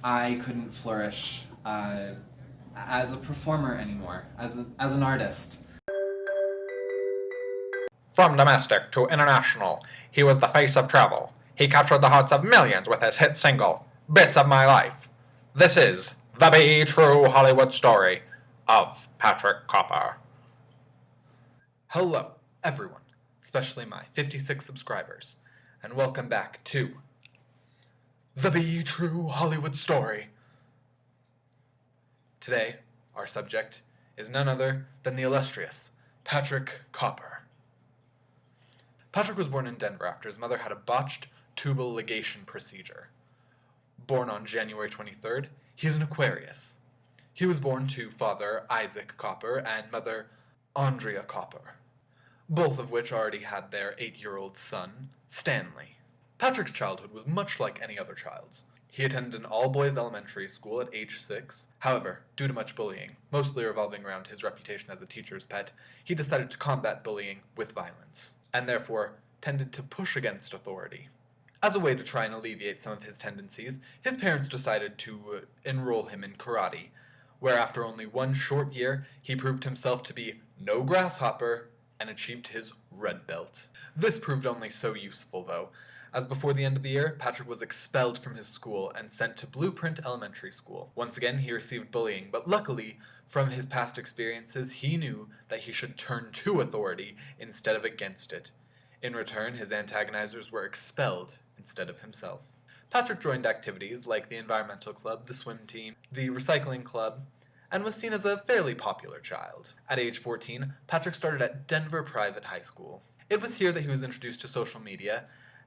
I couldn't flourish as a performer anymore, as an artist. From domestic to international, he was the face of travel. He captured the hearts of millions with his hit single, Bits of My Life. This is the Be True Hollywood story of Patchrick Copper. Hello, everyone, especially my 56 subscribers, and welcome back to the Be True Hollywood story. Today, our subject is none other than the illustrious Patchrick Copper. Patchrick was born in Denver after his mother had a botched tubal ligation procedure. Born on January 23rd, he is an Aquarius. He was born to father Isaac Copper and mother Andrea Copper, both of which already had their 8-year-old son, Stanley. Patrick's childhood was much like any other child's. He attended an all-boys elementary school at age 6. However, due to much bullying, mostly revolving around his reputation as a teacher's pet, he decided to combat bullying with violence, and therefore tended to push against authority. As a way to try and alleviate some of his tendencies, his parents decided to enroll him in karate, where after only one short year, he proved himself to be no grasshopper and achieved his red belt. This proved only so useful, though, as before the end of the year, Patchrick was expelled from his school and sent to Blueprint Elementary School. Once again, he received bullying, but luckily, from his past experiences, he knew that he should turn to authority instead of against it. In return, his antagonizers were expelled instead of himself. Patchrick joined activities like the environmental club, the swim team, the recycling club, and was seen as a fairly popular child. At age 14, Patchrick started at Denver Private High School. It was here that he was introduced to social media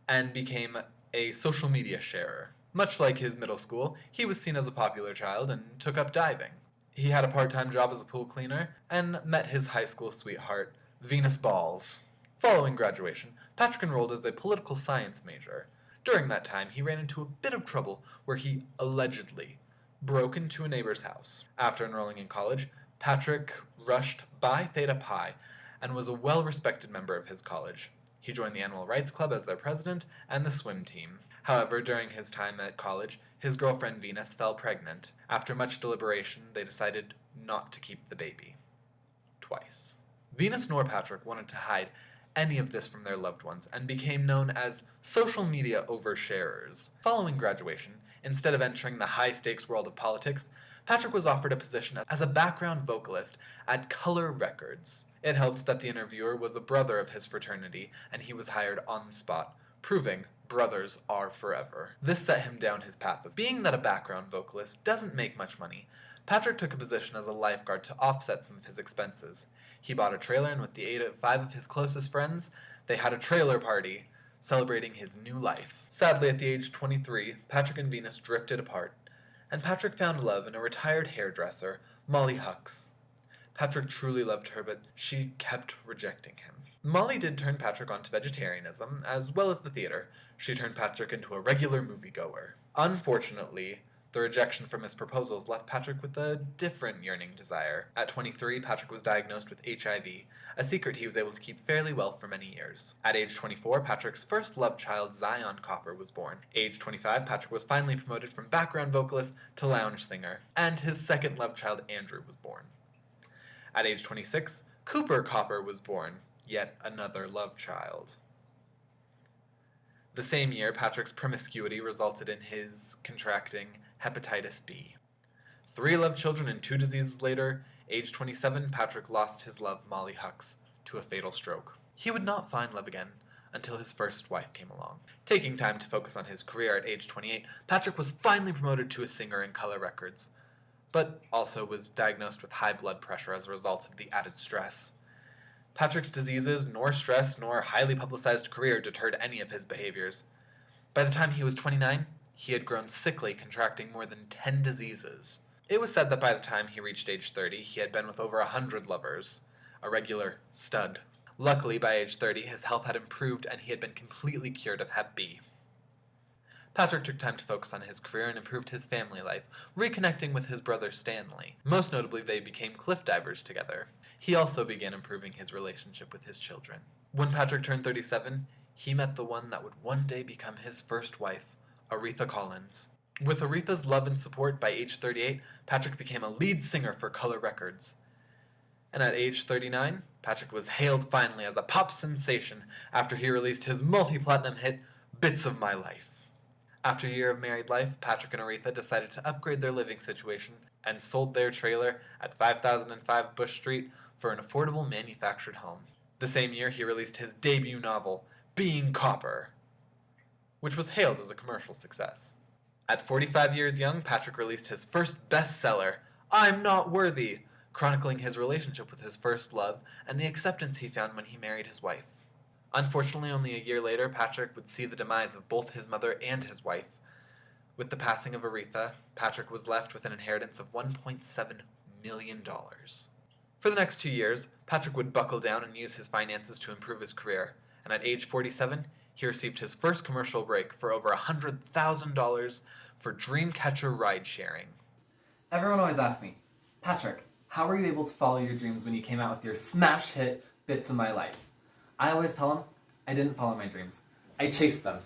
and became a social media sharer. Much like his middle school, he was seen as a popular child and took up diving. He had a part-time job as a pool cleaner and met his high school sweetheart, Venus Balls. Following graduation, Patchrick enrolled as a political science major. During that time, he ran into a bit of trouble where he allegedly broke into a neighbor's house. After enrolling in college, Patchrick rushed Pi Theta Pi and was a well-respected member of his college. He joined the Animal Rights Club as their president and the swim team. However, during his time at college, his girlfriend Venus fell pregnant. After much deliberation, they decided not to keep the baby. Twice. Venus nor Patchrick wanted to hide any of this from their loved ones and became known as social media oversharers. Following graduation, instead of entering the high-stakes world of politics, Patchrick was offered a position as a background vocalist at Color Records. It helped that the interviewer was a brother of his fraternity, and he was hired on the spot, proving brothers are forever. This set him down his path of being that a background vocalist doesn't make much money. Patchrick took a position as a lifeguard to offset some of his expenses. He bought a trailer, and with the aid of 5 of his closest friends, they had a trailer party, celebrating his new life. Sadly, at the age of 23, Patchrick and Venus drifted apart, and Patchrick found love in a retired hairdresser, Molly Hucks. Patchrick truly loved her, but she kept rejecting him. Molly did turn Patchrick onto vegetarianism, as well as the theater. She turned Patchrick into a regular moviegoer. Unfortunately, the rejection from his proposals left Patchrick with a different yearning desire. At 23, Patchrick was diagnosed with HIV, a secret he was able to keep fairly well for many years. At age 24, Patchrick's first love child, Zion Copper, was born. Age 25, Patchrick was finally promoted from background vocalist to lounge singer, and his second love child, Andrew, was born. At age 26, Cooper Copper was born, yet another love child. The same year, Patchrick's promiscuity resulted in his contracting hepatitis B. 3 love children and 2 diseases later, age 27, Patchrick lost his love, Molly Hucks, to a fatal stroke. He would not find love again until his first wife came along. Taking time to focus on his career at age 28, Patchrick was finally promoted to a singer in Color Records, but also was diagnosed with high blood pressure as a result of the added stress. Patchrick's diseases, nor stress, nor highly publicized career deterred any of his behaviors. By the time he was 29, he had grown sickly, contracting more than 10 diseases. It was said that by the time he reached age 30, he had been with over 100 lovers, a regular stud. Luckily, by age 30, his health had improved and he had been completely cured of Hep B. Patchrick took time to focus on his career and improved his family life, reconnecting with his brother Stanley. Most notably, they became cliff divers together. He also began improving his relationship with his children. When Patchrick turned 37, he met the one that would one day become his first wife, Aretha Collins. With Aretha's love and support, by age 38, Patchrick became a lead singer for Color Records. And at age 39, Patchrick was hailed finally as a pop sensation after he released his multi-platinum hit, Bits of My Life. After a year of married life, Patchrick and Aretha decided to upgrade their living situation and sold their trailer at 5005 Bush Street for an affordable manufactured home. The same year, he released his debut novel, Being Copper, which was hailed as a commercial success. At 45 years young, Patchrick released his first bestseller, I'm Not Worthy, chronicling his relationship with his first love and the acceptance he found when he married his wife. Unfortunately, only a year later, Patchrick would see the demise of both his mother and his wife. With the passing of Aretha, Patchrick was left with an inheritance of $1.7 million. For the next 2 years, Patchrick would buckle down and use his finances to improve his career, and at age 47, he received his first commercial break for over $100,000 for Dreamcatcher ride-sharing. Everyone always asks me, Patchrick, how were you able to follow your dreams when you came out with your smash hit, Bits of My Life? I always tell them, I didn't follow my dreams. I chased them.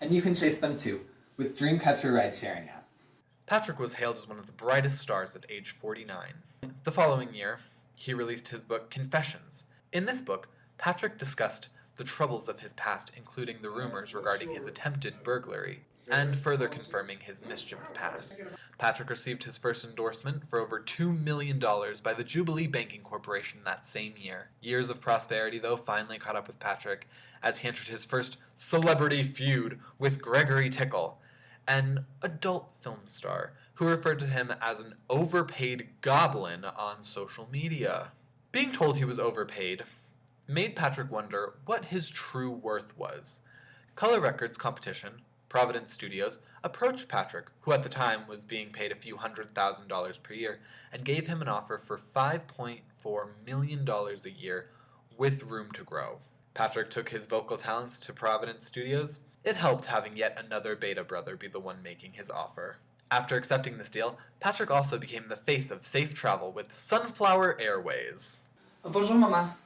And you can chase them too, with Dreamcatcher ride-sharing app. Patchrick was hailed as one of the brightest stars at age 49. The following year, he released his book, Confessions. In this book, Patchrick discussed the troubles of his past, including the rumors regarding his attempted burglary, and further confirming his mischievous past. Patchrick received his first endorsement for over $2 million by the Jubilee Banking Corporation that same year. Years of prosperity, though, finally caught up with Patchrick as he entered his first celebrity feud with Gregory Tickle, an adult film star who referred to him as an overpaid goblin on social media. Being told he was overpaid made Patchrick wonder what his true worth was. Color Records competition, Providence Studios, approached Patchrick, who at the time was being paid a few $100,000 per year, and gave him an offer for $5.4 million a year with room to grow. Patchrick took his vocal talents to Providence Studios. It helped having yet another beta brother be the one making his offer. After accepting this deal, Patchrick also became the face of safe travel with Sunflower Airways. Bonjour, Mama.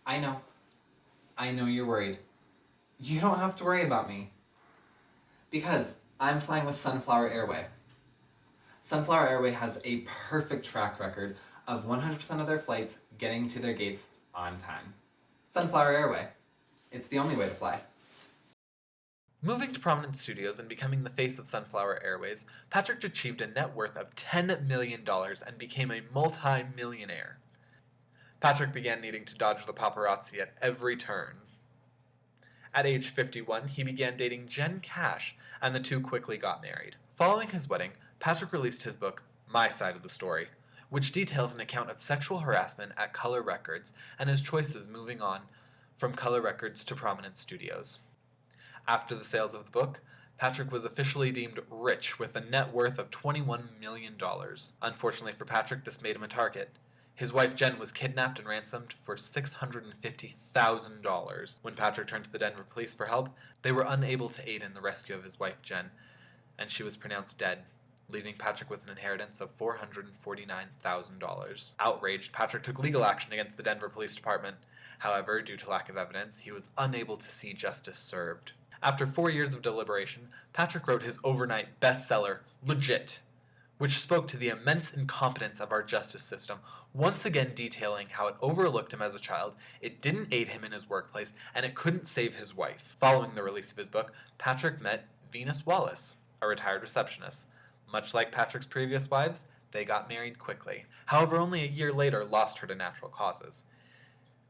I know you're worried. You don't have to worry about me. Because I'm flying with Sunflower Airway. Sunflower Airway has a perfect track record of 100% of their flights getting to their gates on time. Sunflower Airway. It's the only way to fly. Moving to Prominent Studios and becoming the face of Sunflower Airways, Patchrick achieved a net worth of $10 million and became a multi-millionaire. Patchrick began needing to dodge the paparazzi at every turn. At age 51, he began dating Jen Cash, and the two quickly got married. Following his wedding, Patchrick released his book, My Side of the Story, which details an account of sexual harassment at Color Records and his choices moving on from Color Records to Prominent Studios. After the sales of the book, Patchrick was officially deemed rich with a net worth of $21 million. Unfortunately for Patchrick, this made him a target. His wife Jen was kidnapped and ransomed for $650,000. When Patchrick turned to the Denver police for help, they were unable to aid in the rescue of his wife Jen, and she was pronounced dead, leaving Patchrick with an inheritance of $449,000. Outraged, Patchrick took legal action against the Denver Police Department. However, due to lack of evidence, he was unable to see justice served. After 4 years of deliberation, Patchrick wrote his overnight bestseller, Legit, which spoke to the immense incompetence of our justice system, once again detailing how it overlooked him as a child, it didn't aid him in his workplace, and it couldn't save his wife. Following the release of his book, Patchrick met Venus Wallace, a retired receptionist. Much like Patchrick's previous wives, they got married quickly. However, only a year later lost her to natural causes.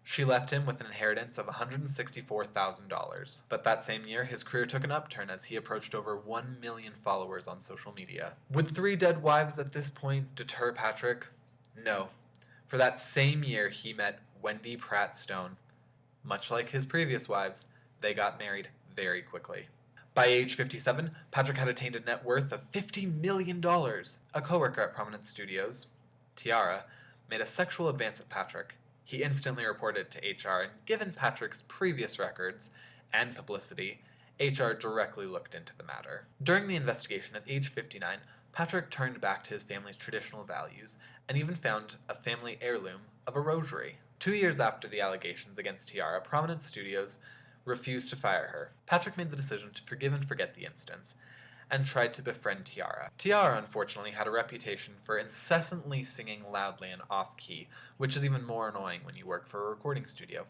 She left him with an inheritance of $164,000. But that same year, his career took an upturn as he approached over 1 million followers on social media. Would 3 dead wives at this point deter Patchrick? No. For that same year, he met Wendy Pratt Stone. Much like his previous wives, they got married very quickly. By age 57, Patchrick had attained a net worth of $50 million. A coworker at Prominent Studios, Tiara, made a sexual advance at Patchrick. He instantly reported to HR, and given Patchrick's previous records and publicity, HR directly looked into the matter. During the investigation at age 59, Patchrick turned back to his family's traditional values and even found a family heirloom of a rosary. 2 years after the allegations against Tiara, Prominent Studios refused to fire her. Patchrick made the decision to forgive and forget the incidents, and tried to befriend Tiara. Tiara, unfortunately, had a reputation for incessantly singing loudly and off-key, which is even more annoying when you work for a recording studio.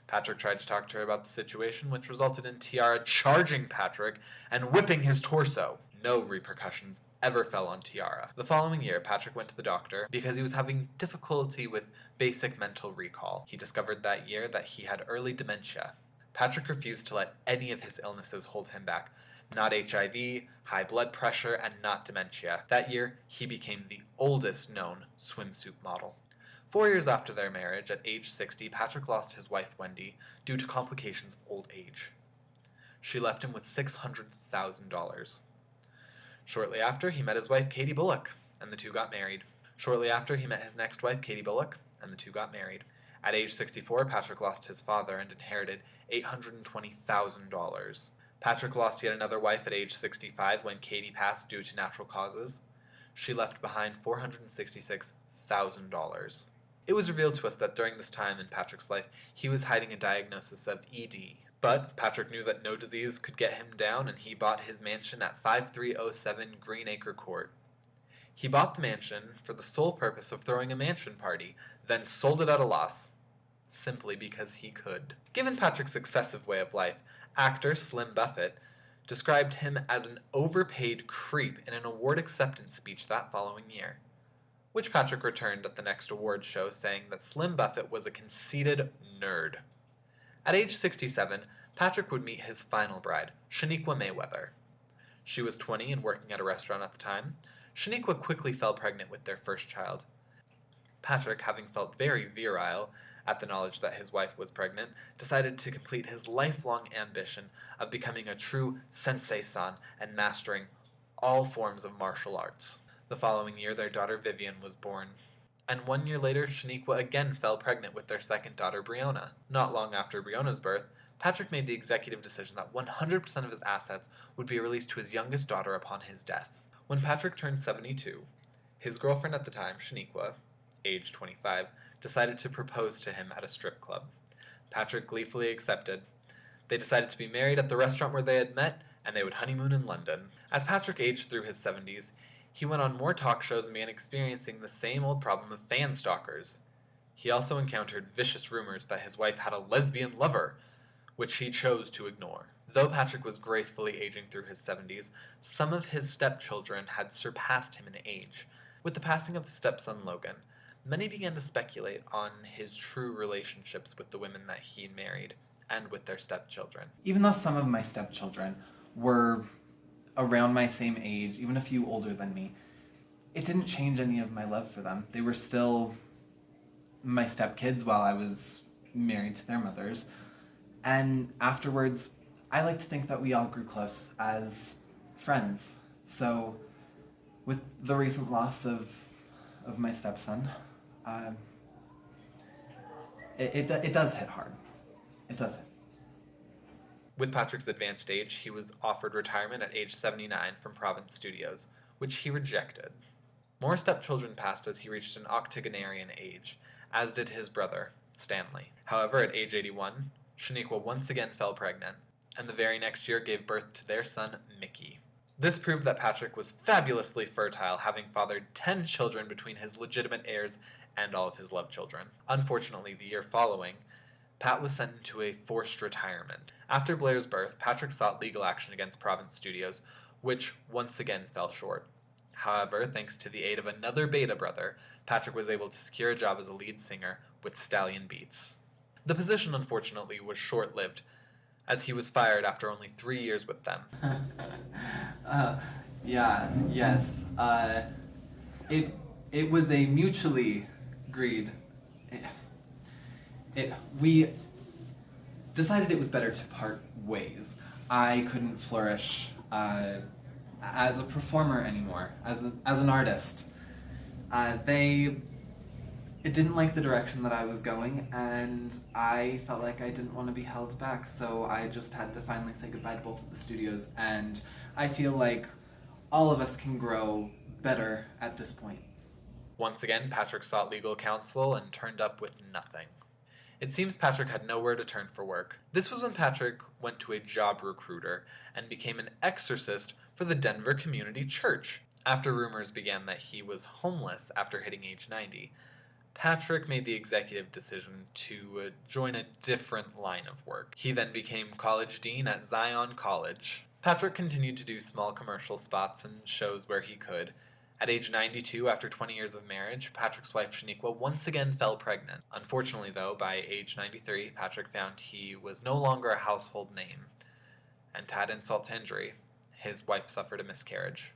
Patchrick tried to talk to her about the situation, which resulted in Tiara charging Patchrick and whipping his torso. No repercussions ever fell on Tiara. The following year, Patchrick went to the doctor because he was having difficulty with basic mental recall. He discovered that year that he had early dementia. Patchrick refused to let any of his illnesses hold him back. Not HIV, high blood pressure, and not dementia. That year, he became the oldest known swimsuit model. 4 years after their marriage, at age 60, Patchrick lost his wife Wendy due to complications of old age. She left him with $600,000. Shortly after, he met his wife Katie Bullock, and the two got married. Shortly after, he met his next wife Katie Bullock, and the two got married. At age 64, Patchrick lost his father and inherited $820,000. Patchrick lost yet another wife at age 65 when Katie passed due to natural causes. She left behind $466,000. It was revealed to us that during this time in Patchrick's life, he was hiding a diagnosis of ED. But Patchrick knew that no disease could get him down, and he bought his mansion at 5307 Greenacre Court. He bought the mansion for the sole purpose of throwing a mansion party, then sold it at a loss, simply because he could. Given Patchrick's excessive way of life, actor Slim Buffett described him as an overpaid creep in an award acceptance speech that following year, which Patchrick returned at the next award show, saying that Slim Buffett was a conceited nerd. At age 67, Patchrick would meet his final bride, Shaniqua Mayweather. She was 20 and working at a restaurant at the time. Shaniqua quickly fell pregnant with their first child. Patchrick, having felt very virile at the knowledge that his wife was pregnant, decided to complete his lifelong ambition of becoming a true sensei-san and mastering all forms of martial arts. The following year, their daughter Vivian was born. And 1 year later, Shaniqua again fell pregnant with their second daughter, Brianna. Not long after Brianna's birth, Patchrick made the executive decision that 100% of his assets would be released to his youngest daughter upon his death. When Patchrick turned 72, his girlfriend at the time, Shaniqua, age 25, decided to propose to him at a strip club. Patchrick gleefully accepted. They decided to be married at the restaurant where they had met, and they would honeymoon in London. As Patchrick aged through his 70s, he went on more talk shows and began experiencing the same old problem of fan stalkers. He also encountered vicious rumors that his wife had a lesbian lover, which he chose to ignore. Though Patchrick was gracefully aging through his 70s, some of his stepchildren had surpassed him in age. With the passing of his stepson Logan, many began to speculate on his true relationships with the women that he married and with their stepchildren. Even though some of my stepchildren were around my same age, even a few older than me, it didn't change any of my love for them. They were still my stepkids while I was married to their mothers. And afterwards, I like to think that we all grew close as friends. So, with the recent loss of my stepson, it does hit hard. It does hit. With Patchrick's advanced age, he was offered retirement at age 79 from Province Studios, which he rejected. More stepchildren passed as he reached an octogenarian age, as did his brother, Stanley. However, at age 81, Shaniqua once again fell pregnant, and the very next year gave birth to their son, Mickey. This proved that Patchrick was fabulously fertile, having fathered 10 children between his legitimate heirs and all of his love children. Unfortunately, the year following, Pat was sent into a forced retirement. After Blair's birth, Patchrick sought legal action against Province Studios, which once again fell short. However, thanks to the aid of another beta brother, Patchrick was able to secure a job as a lead singer with Stallion Beats. The position, unfortunately, was short-lived, as he was fired after only 3 years with them. Yes. It was a mutually agreed. We decided it was better to part ways. I couldn't flourish as a performer anymore, as an artist. It didn't like the direction that I was going, and I felt like I didn't want to be held back, so I just had to finally say goodbye to both of the studios, and I feel like all of us can grow better at this point. Once again, Patchrick sought legal counsel and turned up with nothing. It seems Patchrick had nowhere to turn for work. This was when Patchrick went to a job recruiter and became an exorcist for the Denver Community Church. After rumors began that he was homeless after hitting age 90, Patchrick made the executive decision to join a different line of work. He then became college dean at Zion College. Patchrick continued to do small commercial spots and shows where he could. At age 92, after 20 years of marriage, Patchrick's wife Shaniqua once again fell pregnant. Unfortunately, though, by age 93, Patchrick found he was no longer a household name. And to add insult to injury, his wife suffered a miscarriage.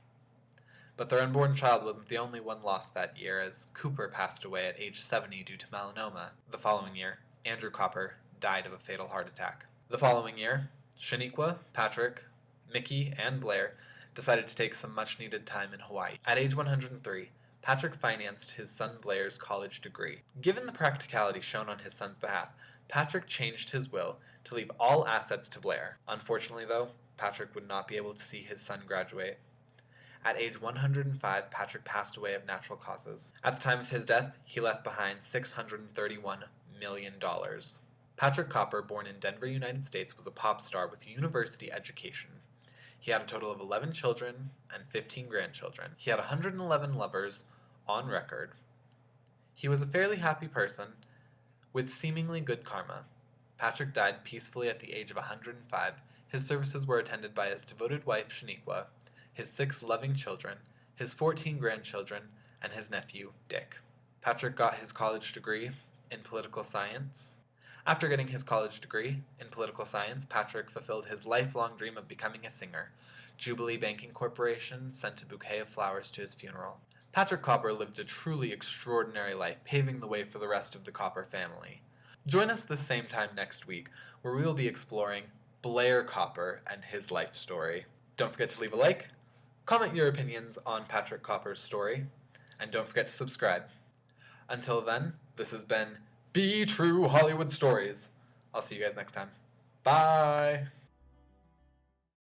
But their unborn child wasn't the only one lost that year, as Cooper passed away at age 70 due to melanoma. The following year, Andrew Copper died of a fatal heart attack. The following year, Shaniqua, Patchrick, Mickey, and Blair decided to take some much-needed time in Hawaii. At age 103, Patchrick financed his son Blair's college degree. Given the practicality shown on his son's behalf, Patchrick changed his will to leave all assets to Blair. Unfortunately, though, Patchrick would not be able to see his son graduate. At age 105, Patchrick passed away of natural causes. At the time of his death, he left behind $631 million. Patchrick Copper, born in Denver, United States, was a pop star with a university education. He had a total of 11 children and 15 grandchildren. He had 111 lovers on record. He was a fairly happy person with seemingly good karma. Patchrick died peacefully at the age of 105. His services were attended by his devoted wife, Shaniqua, his 6 loving children, his 14 grandchildren, and his nephew, Dick. Patchrick got his college degree in political science. After getting his college degree in political science, Patchrick fulfilled his lifelong dream of becoming a singer. Jubilee Banking Corporation sent a bouquet of flowers to his funeral. Patchrick Copper lived a truly extraordinary life, paving the way for the rest of the Copper family. Join us the same time next week, where we will be exploring Blair Copper and his life story. Don't forget to leave a like, comment your opinions on Patchrick Copper's story, and don't forget to subscribe. Until then, this has been Be True Hollywood Stories. I'll see you guys next time. Bye!